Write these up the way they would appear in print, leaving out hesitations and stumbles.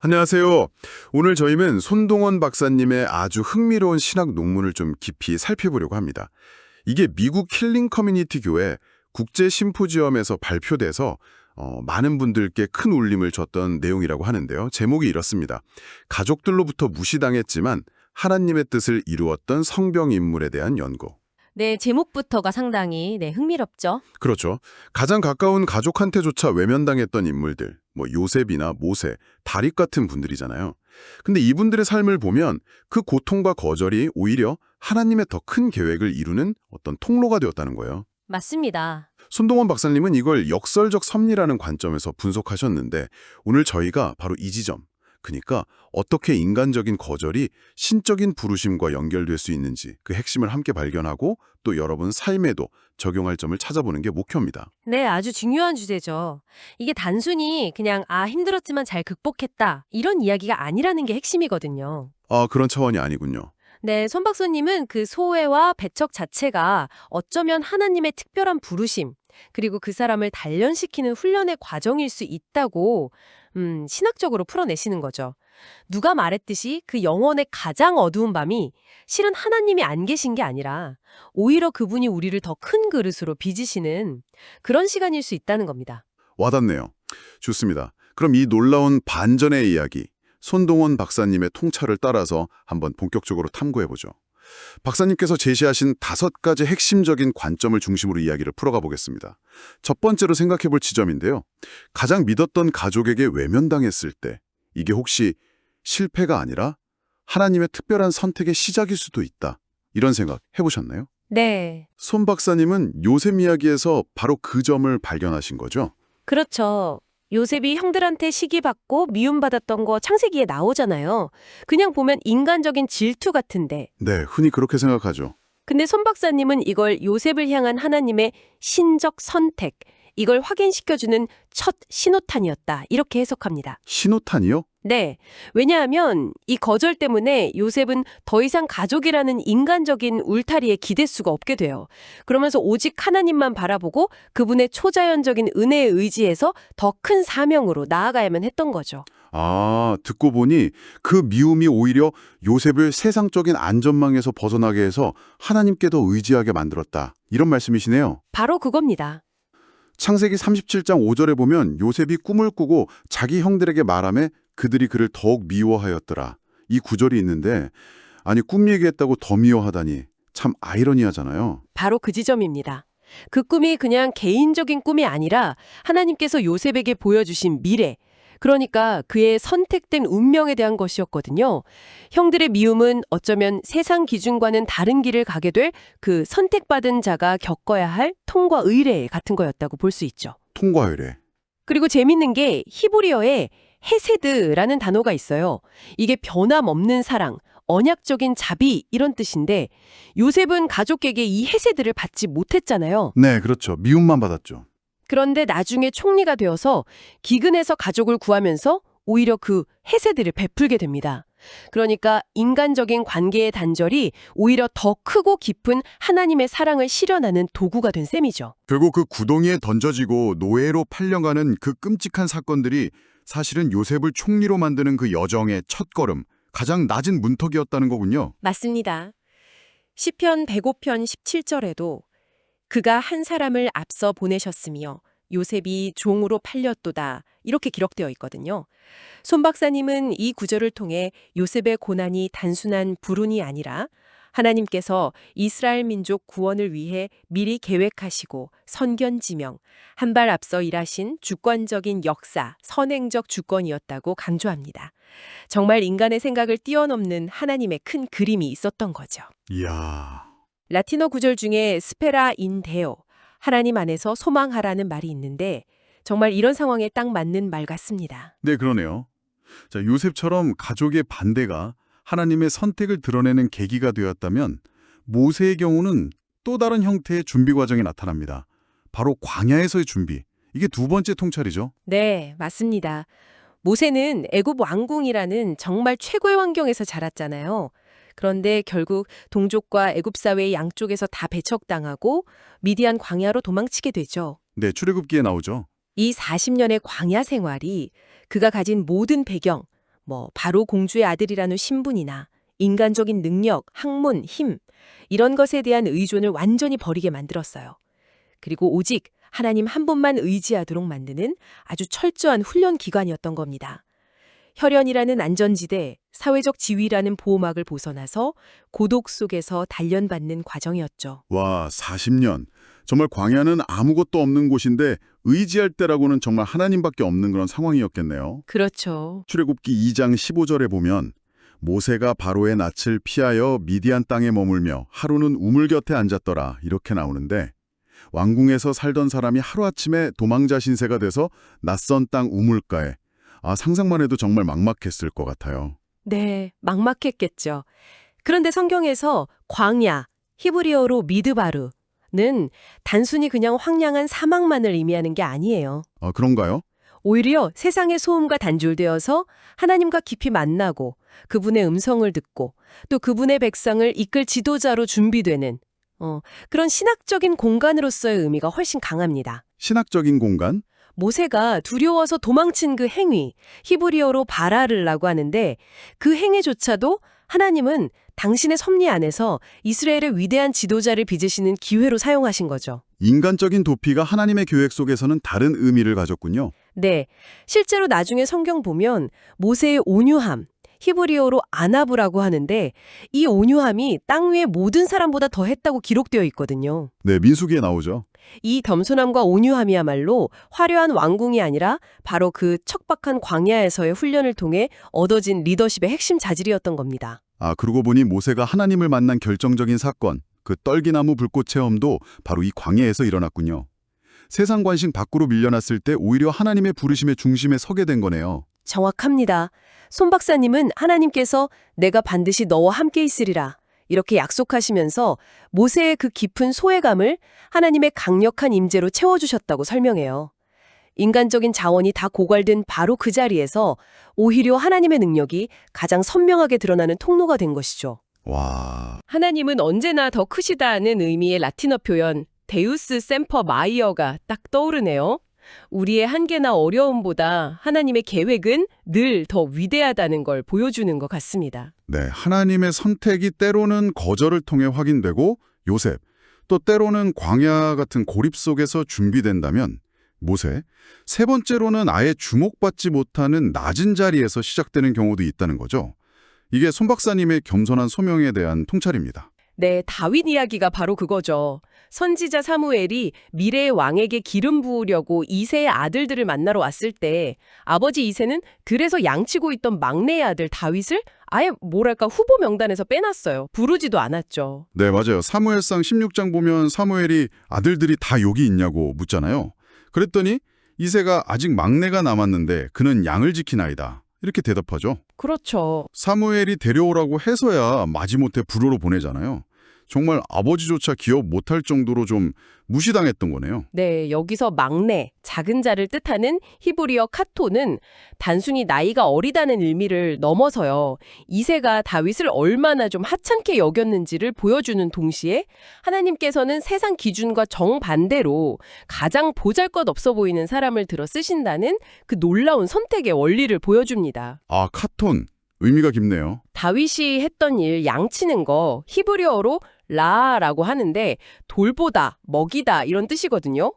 안녕하세요. 오늘 저희는 손동원 박사님의 아주 흥미로운 신학 논문을 좀 깊이 살펴보려고 합니다. 이게 미국 킬링 커뮤니티 교회 국제 심포지엄에서 발표돼서 많은 분들께 큰 울림을 줬던 내용이라고 하는데요. 제목이 이렇습니다. 가족들로부터 무시당했지만 하나님의 뜻을 이루었던 성경 인물에 대한 연구. 네, 제목부터가 상당히 흥미롭죠. 그렇죠. 가장 가까운 가족한테조차 외면당했던 인물들, 뭐 요셉이나 모세, 다윗 같은 분들이잖아요. 근데 이분들의 삶을 보면 그 고통과 거절이 오히려 하나님의 더 큰 계획을 이루는 어떤 통로가 되었다는 거예요. 맞습니다. 손동원 박사님은 이걸 역설적 섭리라는 관점에서 분석하셨는데 오늘 저희가 바로 이 지점, 그러니까 어떻게 인간적인 거절이 신적인 부르심과 연결될 수 있는지 그 핵심을 함께 발견하고 또 여러분 삶에도 적용할 점을 찾아보는 게 목표입니다. 네, 아주 중요한 주제죠. 이게 단순히 그냥 힘들었지만 잘 극복했다 이런 이야기가 아니라는 게 핵심이거든요. 아, 그런 차원이 아니군요. 네, 손 박사님은 그 소외와 배척 자체가 어쩌면 하나님의 특별한 부르심, 그리고 그 사람을 단련시키는 훈련의 과정일 수 있다고 신학적으로 풀어내시는 거죠. 누가 말했듯이 그 영혼의 가장 어두운 밤이 실은 하나님이 안 계신 게 아니라 오히려 그분이 우리를 더 큰 그릇으로 빚으시는 그런 시간일 수 있다는 겁니다. 와닿네요. 좋습니다. 그럼 이 놀라운 반전의 이야기, 손동원 박사님의 통찰을 따라서 한번 본격적으로 탐구해보죠. 박사님께서 제시하신 5가지 핵심적인 관점을 중심으로 이야기를 풀어가 보겠습니다. 첫 번째로 생각해볼 지점인데요. 가장 믿었던 가족에게 외면당했을 때 이게 혹시 실패가 아니라 하나님의 특별한 선택의 시작일 수도 있다. 이런 생각 해보셨나요? 네. 손 박사님은 요셉 이야기에서 바로 그 점을 발견하신 거죠? 그렇죠. 요셉이 형들한테 시기받고 미움받았던 거 창세기에 나오잖아요. 그냥 보면 인간적인 질투 같은데. 네, 흔히 그렇게 생각하죠. 근데 손 박사님은 이걸 요셉을 향한 하나님의 신적 선택, 이걸 확인시켜주는 첫 신호탄이었다. 이렇게 해석합니다. 신호탄이요? 네. 왜냐하면 이 거절 때문에 요셉은 더 이상 가족이라는 인간적인 울타리에 기댈 수가 없게 돼요. 그러면서 오직 하나님만 바라보고 그분의 초자연적인 은혜에 의지해서 더 큰 사명으로 나아가야만 했던 거죠. 아, 듣고 보니 그 미움이 오히려 요셉을 세상적인 안전망에서 벗어나게 해서 하나님께 더 의지하게 만들었다. 이런 말씀이시네요. 바로 그겁니다. 창세기 37장 5절에 보면 요셉이 꿈을 꾸고 자기 형들에게 말하며 그들이 그를 더욱 미워하였더라. 이 구절이 있는데 아니 꿈 얘기했다고 더 미워하다니 참 아이러니하잖아요. 바로 그 지점입니다. 그 꿈이 그냥 개인적인 꿈이 아니라 하나님께서 요셉에게 보여주신 미래, 그러니까 그의 선택된 운명에 대한 것이었거든요. 형들의 미움은 어쩌면 세상 기준과는 다른 길을 가게 될 그 선택받은 자가 겪어야 할 통과 의례 같은 거였다고 볼 수 있죠. 통과의례. 그리고 재밌는 게 히브리어에 헤세드라는 단어가 있어요. 이게 변함없는 사랑, 언약적인 자비 이런 뜻인데 요셉은 가족에게 이 헤세드를 받지 못했잖아요. 네, 그렇죠. 미움만 받았죠. 그런데 나중에 총리가 되어서 기근에서 가족을 구하면서 오히려 그 헤세드를 베풀게 됩니다. 그러니까 인간적인 관계의 단절이 오히려 더 크고 깊은 하나님의 사랑을 실현하는 도구가 된 셈이죠. 결국 그 구덩이에 던져지고 노예로 팔려가는 그 끔찍한 사건들이 사실은 요셉을 총리로 만드는 그 여정의 첫걸음, 가장 낮은 문턱이었다는 거군요. 맞습니다. 시편 105편 17절에도 그가 한 사람을 앞서 보내셨으며 요셉이 종으로 팔렸도다 이렇게 기록되어 있거든요. 손 박사님은 이 구절을 통해 요셉의 고난이 단순한 불운이 아니라 하나님께서 이스라엘 민족 구원을 위해 미리 계획하시고 선견지명, 한 발 앞서 일하신 주권적인 역사, 선행적 주권이었다고 강조합니다. 정말 인간의 생각을 뛰어넘는 하나님의 큰 그림이 있었던 거죠. 이야. 라틴어 구절 중에 스페라 인 데오, 하나님 안에서 소망하라는 말이 있는데 정말 이런 상황에 딱 맞는 말 같습니다. 네, 그러네요. 자, 요셉처럼 가족의 반대가 하나님의 선택을 드러내는 계기가 되었다면 모세의 경우는 또 다른 형태의 준비 과정이 나타납니다. 바로 광야에서의 준비. 이게 두 번째 통찰이죠. 네, 맞습니다. 모세는 애굽 왕궁이라는 정말 최고의 환경에서 자랐잖아요. 그런데 결국 동족과 애굽 사회의 양쪽에서 다 배척당하고 미디안 광야로 도망치게 되죠. 네, 출애굽기에 나오죠. 이 40년의 광야 생활이 그가 가진 모든 배경, 바로 공주의 아들이라는 신분이나 인간적인 능력, 학문, 힘 이런 것에 대한 의존을 완전히 버리게 만들었어요. 그리고 오직 하나님 한 분만 의지하도록 만드는 아주 철저한 훈련 기관이었던 겁니다. 혈연이라는 안전지대, 사회적 지위라는 보호막을 벗어나서 고독 속에서 단련받는 과정이었죠. 와, 40년. 정말 광야는 아무것도 없는 곳인데 의지할 때라고는 정말 하나님밖에 없는 그런 상황이었겠네요. 그렇죠. 출애굽기 2장 15절에 보면 모세가 바로의 낯을 피하여 미디안 땅에 머물며 하루는 우물 곁에 앉았더라 이렇게 나오는데 왕궁에서 살던 사람이 하루아침에 도망자 신세가 돼서 낯선 땅 우물가에 상상만 해도 정말 막막했을 것 같아요. 네, 막막했겠죠. 그런데 성경에서 광야, 히브리어로 미드바르는 단순히 그냥 황량한 사막만을 의미하는 게 아니에요. 그런가요? 오히려 세상의 소음과 단절되어서 하나님과 깊이 만나고 그분의 음성을 듣고 또 그분의 백성을 이끌 지도자로 준비되는 그런 신학적인 공간으로서의 의미가 훨씬 강합니다. 신학적인 공간? 모세가 두려워서 도망친 그 행위, 히브리어로 바라르라고 하는데 그 행위조차도 하나님은 당신의 섭리 안에서 이스라엘의 위대한 지도자를 빚으시는 기회로 사용하신 거죠. 인간적인 도피가 하나님의 계획 속에서는 다른 의미를 가졌군요. 네, 실제로 나중에 성경 보면 모세의 온유함, 히브리어로 아나브라고 하는데 이 온유함이 땅 위의 모든 사람보다 더 했다고 기록되어 있거든요. 네, 민수기에 나오죠. 이 겸손함과 온유함이야말로 화려한 왕궁이 아니라 바로 그 척박한 광야에서의 훈련을 통해 얻어진 리더십의 핵심 자질이었던 겁니다. 그러고 보니 모세가 하나님을 만난 결정적인 사건, 그 떨기나무 불꽃 체험도 바로 이 광야에서 일어났군요. 세상 관심 밖으로 밀려났을 때 오히려 하나님의 부르심의 중심에 서게 된 거네요. 정확합니다. 손 박사님은 하나님께서 내가 반드시 너와 함께 있으리라 이렇게 약속하시면서 모세의 그 깊은 소외감을 하나님의 강력한 임재로 채워주셨다고 설명해요. 인간적인 자원이 다 고갈된 바로 그 자리에서 오히려 하나님의 능력이 가장 선명하게 드러나는 통로가 된 것이죠. 와, 하나님은 언제나 더 크시다는 의미의 라틴어 표현 데우스 셈퍼 마이어가 딱 떠오르네요. 우리의 한계나 어려움보다 하나님의 계획은 늘 더 위대하다는 걸 보여주는 것 같습니다. 네, 하나님의 선택이 때로는 거절을 통해 확인되고 요셉, 또 때로는 광야 같은 고립 속에서 준비된다면 모세, 세 번째로는 아예 주목받지 못하는 낮은 자리에서 시작되는 경우도 있다는 거죠. 이게 손 박사님의 겸손한 소명에 대한 통찰입니다. 네, 다윗 이야기가 바로 그거죠. 선지자 사무엘이 미래의 왕에게 기름 부으려고 이새의 아들들을 만나러 왔을 때 아버지 이새는 그래서 양치고 있던 막내의 아들 다윗을 아예 후보 명단에서 빼놨어요. 부르지도 않았죠. 네, 맞아요. 사무엘상 16장 보면 사무엘이 아들들이 다 여기 있냐고 묻잖아요. 그랬더니 이새가 아직 막내가 남았는데 그는 양을 지키나이다. 이렇게 대답하죠. 그렇죠. 사무엘이 데려오라고 해서야 마지못해 불호로 보내잖아요. 정말 아버지조차 기억 못할 정도로 좀 무시당했던 거네요. 네, 여기서 막내, 작은 자를 뜻하는 히브리어 카토는 단순히 나이가 어리다는 의미를 넘어서요. 이새가 다윗을 얼마나 좀 하찮게 여겼는지를 보여주는 동시에 하나님께서는 세상 기준과 정반대로 가장 보잘것없어 보이는 사람을 들어 쓰신다는 그 놀라운 선택의 원리를 보여줍니다. 카톤. 의미가 깊네요. 다윗이 했던 일, 양치는 거 히브리어로 라라고 하는데 돌보다, 먹이다 이런 뜻이거든요.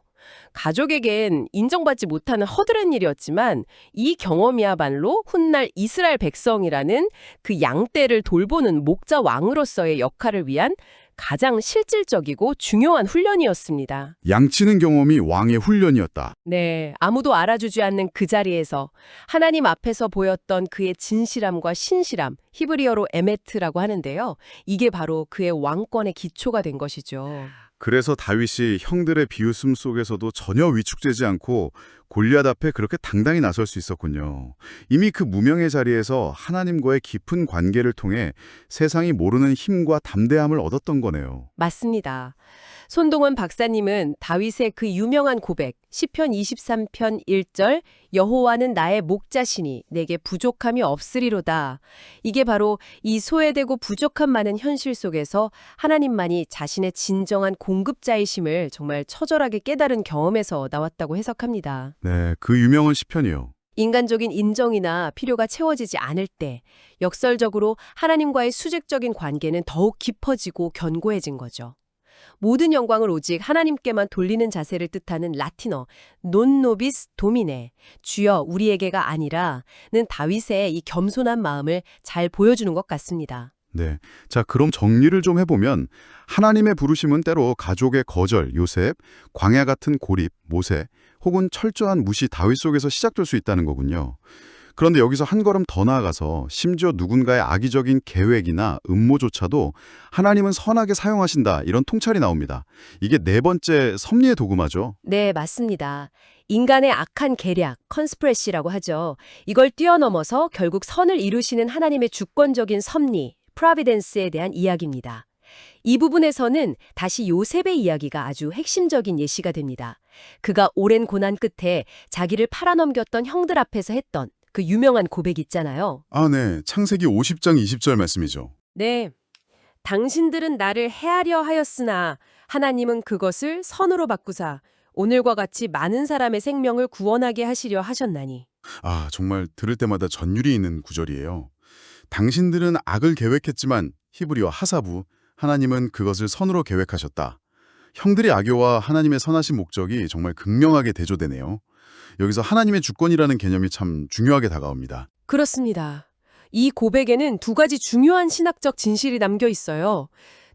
가족에겐 인정받지 못하는 허드렛 일이었지만 이 경험이야말로 훗날 이스라엘 백성이라는 그 양떼를 돌보는 목자 왕으로서의 역할을 위한 가장 실질적이고 중요한 훈련이었습니다. 양치는 경험이 왕의 훈련이었다. 네, 아무도 알아주지 않는 그 자리에서 하나님 앞에서 보였던 그의 진실함과 신실함, 히브리어로 에메트라고 하는데요. 이게 바로 그의 왕권의 기초가 된 것이죠. 그래서 다윗이 형들의 비웃음 속에서도 전혀 위축되지 않고 골리앗 앞에 그렇게 당당히 나설 수 있었군요. 이미 그 무명의 자리에서 하나님과의 깊은 관계를 통해 세상이 모르는 힘과 담대함을 얻었던 거네요. 맞습니다. 손동원 박사님은 다윗의 그 유명한 고백, 시편 23편 1절 여호와는 나의 목자시니 내게 부족함이 없으리로다. 이게 바로 이 소외되고 부족함 많은 현실 속에서 하나님만이 자신의 진정한 공급자이심을 정말 처절하게 깨달은 경험에서 나왔다고 해석합니다. 네, 그 유명한 시편이요. 인간적인 인정이나 필요가 채워지지 않을 때 역설적으로 하나님과의 수직적인 관계는 더욱 깊어지고 견고해진 거죠. 모든 영광을 오직 하나님께만 돌리는 자세를 뜻하는 라틴어 non nobis domine, 주여 우리에게가 아니라는 다윗의 이 겸손한 마음을 잘 보여주는 것 같습니다. 네. 자, 그럼 정리를 좀 해보면 하나님의 부르심은 때로 가족의 거절, 요셉, 광야 같은 고립, 모세, 혹은 철저한 무시, 다윗 속에서 시작될 수 있다는 거군요. 그런데 여기서 한 걸음 더 나아가서 심지어 누군가의 악의적인 계획이나 음모조차도 하나님은 선하게 사용하신다, 이런 통찰이 나옵니다. 이게 네 번째 섭리의 도구마죠. 네, 맞습니다. 인간의 악한 계략, 컨스프레시라고 하죠. 이걸 뛰어넘어서 결국 선을 이루시는 하나님의 주권적인 섭리, 프로비덴스에 대한 이야기입니다. 이 부분에서는 다시 요셉의 이야기가 아주 핵심적인 예시가 됩니다. 그가 오랜 고난 끝에 자기를 팔아넘겼던 형들 앞에서 했던 그 유명한 고백 있잖아요. 아, 네. 창세기 50장 20절 말씀이죠. 네. 당신들은 나를 해하려 하였으나 하나님은 그것을 선으로 바꾸사 오늘과 같이 많은 사람의 생명을 구원하게 하시려 하셨나니. 아, 정말 들을 때마다 전율이 있는 구절이에요. 당신들은 악을 계획했지만 히브리어 하사부, 하나님은 그것을 선으로 계획하셨다. 형들의 악교와 하나님의 선하신 목적이 정말 극명하게 대조되네요. 여기서 하나님의 주권이라는 개념이 참 중요하게 다가옵니다. 그렇습니다. 이 고백에는 두 가지 중요한 신학적 진실이 담겨 있어요.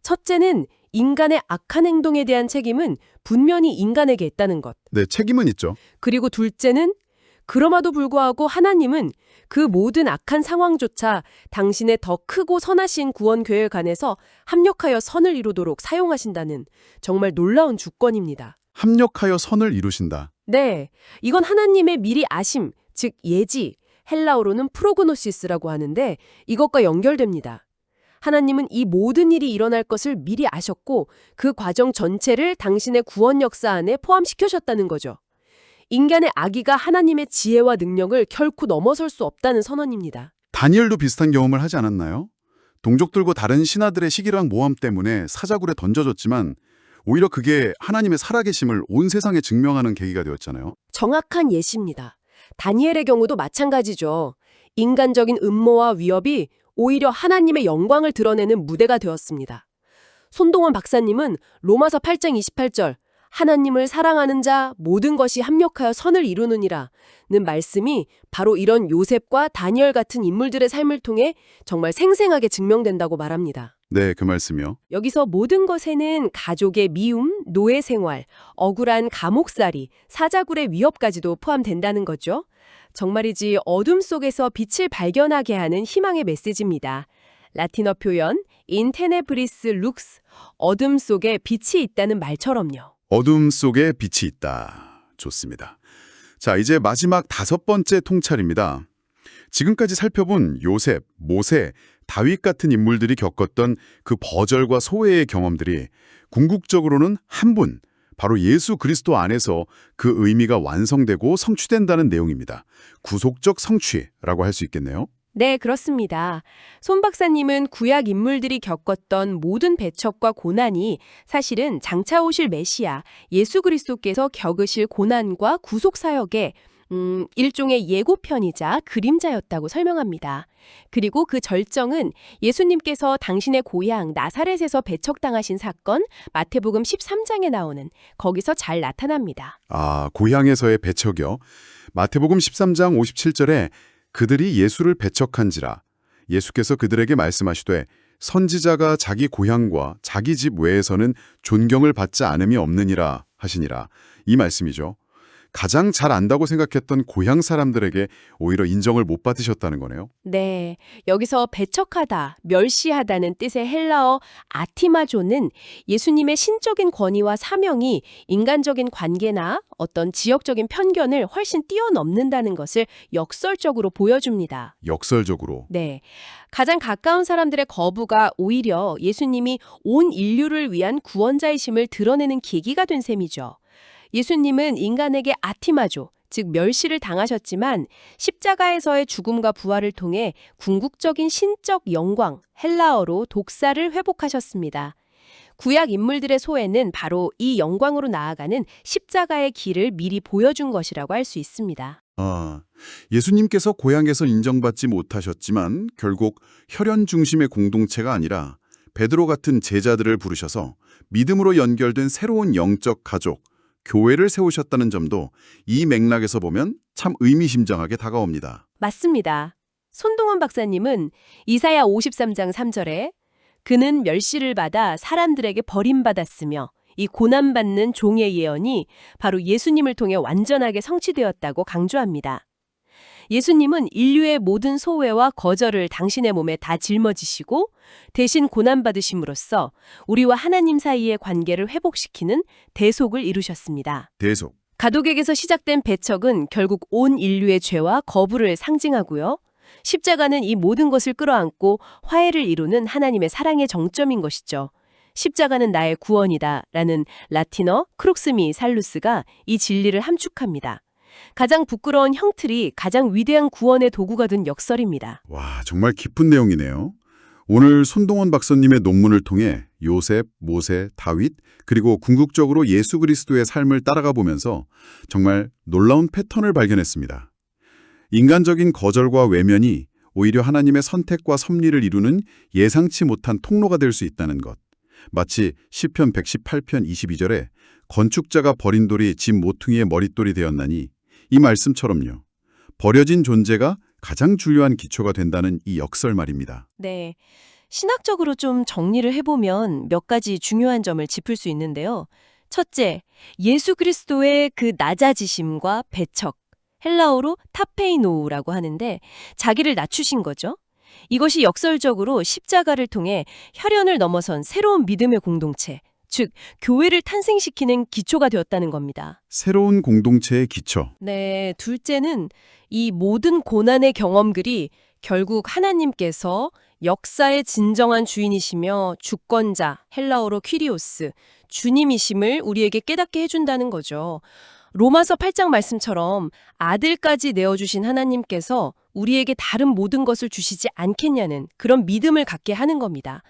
첫째는 인간의 악한 행동에 대한 책임은 분명히 인간에게 있다는 것. 네, 책임은 있죠. 그리고 둘째는 그럼에도 불구하고 하나님은 그 모든 악한 상황조차 당신의 더 크고 선하신 구원 계획 안에서 합력하여 선을 이루도록 사용하신다는 정말 놀라운 주권입니다. 합력하여 선을 이루신다. 네, 이건 하나님의 미리 아심, 즉 예지, 헬라어로는 프로그노시스라고 하는데 이것과 연결됩니다. 하나님은 이 모든 일이 일어날 것을 미리 아셨고 그 과정 전체를 당신의 구원 역사 안에 포함시켜셨다는 거죠. 인간의 악의가 하나님의 지혜와 능력을 결코 넘어설 수 없다는 선언입니다. 다니엘도 비슷한 경험을 하지 않았나요? 동족들과 다른 신하들의 시기랑 모함 때문에 사자굴에 던져졌지만 오히려 그게 하나님의 살아계심을 온 세상에 증명하는 계기가 되었잖아요. 정확한 예시입니다. 다니엘의 경우도 마찬가지죠. 인간적인 음모와 위협이 오히려 하나님의 영광을 드러내는 무대가 되었습니다. 손동원 박사님은 로마서 8장 28절 하나님을 사랑하는 자 모든 것이 합력하여 선을 이루느니라 는 말씀이 바로 이런 요셉과 다니엘 같은 인물들의 삶을 통해 정말 생생하게 증명된다고 말합니다. 네, 그 말씀이요. 여기서 모든 것에는 가족의 미움, 노예 생활, 억울한 감옥살이, 사자굴의 위협까지도 포함된다는 거죠. 정말이지 어둠 속에서 빛을 발견하게 하는 희망의 메시지입니다. 라틴어 표현 in tenebris lux, 어둠 속에 빛이 있다는 말처럼요. 어둠 속에 빛이 있다. 좋습니다. 자, 이제 마지막 다섯 번째 통찰입니다. 지금까지 살펴본 요셉, 모세, 다윗 같은 인물들이 겪었던 그 버절과 소외의 경험들이 궁극적으로는 한 분, 바로 예수 그리스도 안에서 그 의미가 완성되고 성취된다는 내용입니다. 구속적 성취라고 할 수 있겠네요. 네, 그렇습니다. 손 박사님은 구약 인물들이 겪었던 모든 배척과 고난이 사실은 장차 오실 메시아, 예수 그리스도께서 겪으실 고난과 구속 사역의 일종의 예고편이자 그림자였다고 설명합니다. 그리고 그 절정은 예수님께서 당신의 고향 나사렛에서 배척당하신 사건 마태복음 13장에 나오는 거기서 잘 나타납니다. 아, 고향에서의 배척이요. 마태복음 13장 57절에 그들이 예수를 배척한지라 예수께서 그들에게 말씀하시되 선지자가 자기 고향과 자기 집 외에서는 존경을 받지 않음이 없느니라 하시니라. 이 말씀이죠. 가장 잘 안다고 생각했던 고향 사람들에게 오히려 인정을 못 받으셨다는 거네요. 네, 여기서 배척하다, 멸시하다는 뜻의 헬라어 아티마조는 예수님의 신적인 권위와 사명이 인간적인 관계나 어떤 지역적인 편견을 훨씬 뛰어넘는다는 것을 역설적으로 보여줍니다. 역설적으로. 네, 가장 가까운 사람들의 거부가 오히려 예수님이 온 인류를 위한 구원자이심을 드러내는 계기가 된 셈이죠. 예수님은 인간에게 아티마조, 즉 멸시를 당하셨지만 십자가에서의 죽음과 부활을 통해 궁극적인 신적 영광, 헬라어로 독사를 회복하셨습니다. 구약 인물들의 소회는 바로 이 영광으로 나아가는 십자가의 길을 미리 보여준 것이라고 할 수 있습니다. 아, 예수님께서 고향에서 인정받지 못하셨지만 결국 혈연 중심의 공동체가 아니라 베드로 같은 제자들을 부르셔서 믿음으로 연결된 새로운 영적 가족, 교회를 세우셨다는 점도 이 맥락에서 보면 참 의미심장하게 다가옵니다. 맞습니다. 손동원 박사님은 이사야 53장 3절에 그는 멸시를 받아 사람들에게 버림받았으며 이 고난받는 종의 예언이 바로 예수님을 통해 완전하게 성취되었다고 강조합니다. 예수님은 인류의 모든 소외와 거절을 당신의 몸에 다 짊어지시고 대신 고난받으심으로써 우리와 하나님 사이의 관계를 회복시키는 대속을 이루셨습니다. 대속. 가독에게서 시작된 배척은 결국 온 인류의 죄와 거부를 상징하고요. 십자가는 이 모든 것을 끌어안고 화해를 이루는 하나님의 사랑의 정점인 것이죠. 십자가는 나의 구원이다 라는 라틴어 크룩스미 살루스가 이 진리를 함축합니다. 가장 부끄러운 형틀이 가장 위대한 구원의 도구가 된 역설입니다. 와, 정말 깊은 내용이네요. 오늘 손동원 박사님의 논문을 통해 요셉, 모세, 다윗, 그리고 궁극적으로 예수 그리스도의 삶을 따라가 보면서 정말 놀라운 패턴을 발견했습니다. 인간적인 거절과 외면이 오히려 하나님의 선택과 섭리를 이루는 예상치 못한 통로가 될 수 있다는 것. 마치 시편 118편 22절에 건축자가 버린 돌이 집 모퉁이의 머릿돌이 되었나니 이 말씀처럼요. 버려진 존재가 가장 중요한 기초가 된다는 이 역설 말입니다. 네. 신학적으로 좀 정리를 해보면 몇 가지 중요한 점을 짚을 수 있는데요. 첫째, 예수 그리스도의 그 낮아지심과 배척, 헬라어로 타페이노우라고 하는데 자기를 낮추신 거죠. 이것이 역설적으로 십자가를 통해 혈연을 넘어선 새로운 믿음의 공동체, 즉 교회를 탄생시키는 기초가 되었다는 겁니다. 새로운 공동체의 기초. 네, 둘째는 이 모든 고난의 경험들이 결국 하나님께서 역사의 진정한 주인이시며 주권자, 헬라어로 퀴리오스, 주님이심을 우리에게 깨닫게 해준다는 거죠. 로마서 8장 말씀처럼 아들까지 내어주신 하나님께서 우리에게 다른 모든 것을 주시지 않겠냐는 그런 믿음을 갖게 하는 겁니다.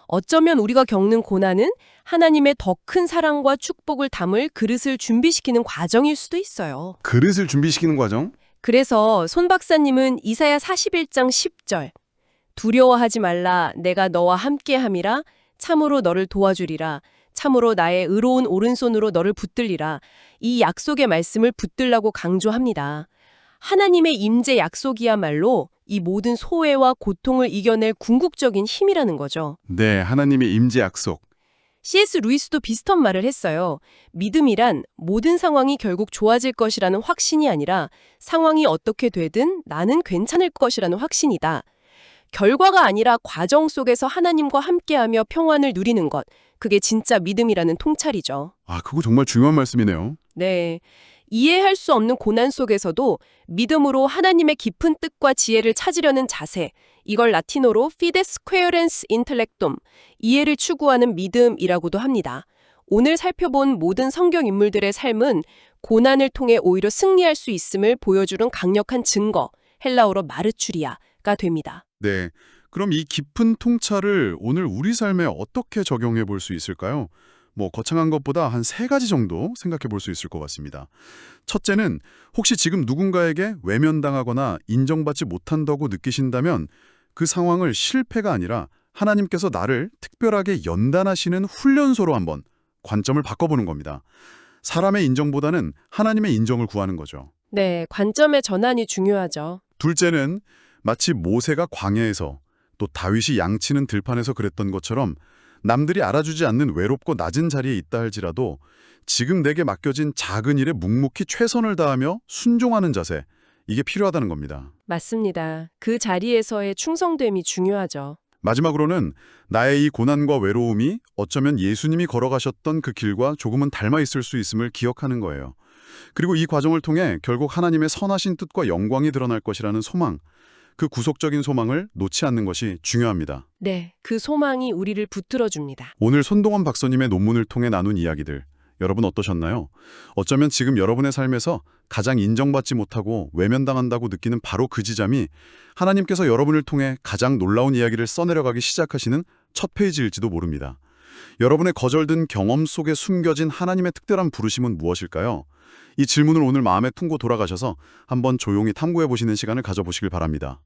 어쩌면 우리가 겪는 고난은 하나님의 더 큰 사랑과 축복을 담을 그릇을 준비시키는 과정일 수도 있어요. 그릇을 준비시키는 과정? 그래서 손 박사님은 이사야 41장 10절 두려워하지 말라 내가 너와 함께함이라 참으로 너를 도와주리라 참으로 나의 의로운 오른손으로 너를 붙들리라 이 약속의 말씀을 붙들라고 강조합니다. 하나님의 임재 약속이야말로 이 모든 소외와 고통을 이겨낼 궁극적인 힘이라는 거죠. 네, 하나님의 임재 약속. C.S. 루이스도 비슷한 말을 했어요. 믿음이란 모든 상황이 결국 좋아질 것이라는 확신이 아니라 상황이 어떻게 되든 나는 괜찮을 것이라는 확신이다. 결과가 아니라 과정 속에서 하나님과 함께하며 평안을 누리는 것. 그게 진짜 믿음이라는 통찰이죠. 아, 그거 정말 중요한 말씀이네요. 네. 이해할 수 없는 고난 속에서도 믿음으로 하나님의 깊은 뜻과 지혜를 찾으려는 자세, 이걸 라틴어로 fides quaerens intellectum, 이해를 추구하는 믿음이라고도 합니다. 오늘 살펴본 모든 성경 인물들의 삶은 고난을 통해 오히려 승리할 수 있음을 보여주는 강력한 증거, 헬라어로 마르추리아가 됩니다. 네, 그럼 이 깊은 통찰을 오늘 우리 삶에 어떻게 적용해 볼 수 있을까요? 거창한 것보다 한 3가지 정도 생각해 볼 수 있을 것 같습니다. 첫째는 혹시 지금 누군가에게 외면당하거나 인정받지 못한다고 느끼신다면 그 상황을 실패가 아니라 하나님께서 나를 특별하게 연단하시는 훈련소로 한번 관점을 바꿔보는 겁니다. 사람의 인정보다는 하나님의 인정을 구하는 거죠. 네, 관점의 전환이 중요하죠. 둘째는 마치 모세가 광야에서 또 다윗이 양치는 들판에서 그랬던 것처럼 남들이 알아주지 않는 외롭고 낮은 자리에 있다 할지라도 지금 내게 맡겨진 작은 일에 묵묵히 최선을 다하며 순종하는 자세, 이게 필요하다는 겁니다. 맞습니다. 그 자리에서의 충성됨이 중요하죠. 마지막으로는 나의 이 고난과 외로움이 어쩌면 예수님이 걸어가셨던 그 길과 조금은 닮아 있을 수 있음을 기억하는 거예요. 그리고 이 과정을 통해 결국 하나님의 선하신 뜻과 영광이 드러날 것이라는 소망, 그 구속적인 소망을 놓지 않는 것이 중요합니다. 네, 그 소망이 우리를 붙들어줍니다. 오늘 손동원 박사님의 논문을 통해 나눈 이야기들, 여러분 어떠셨나요? 어쩌면 지금 여러분의 삶에서 가장 인정받지 못하고 외면당한다고 느끼는 바로 그 지점이 하나님께서 여러분을 통해 가장 놀라운 이야기를 써내려가기 시작하시는 첫 페이지일지도 모릅니다. 여러분의 거절된 경험 속에 숨겨진 하나님의 특별한 부르심은 무엇일까요? 이 질문을 오늘 마음에 품고 돌아가셔서 한번 조용히 탐구해 보시는 시간을 가져보시길 바랍니다.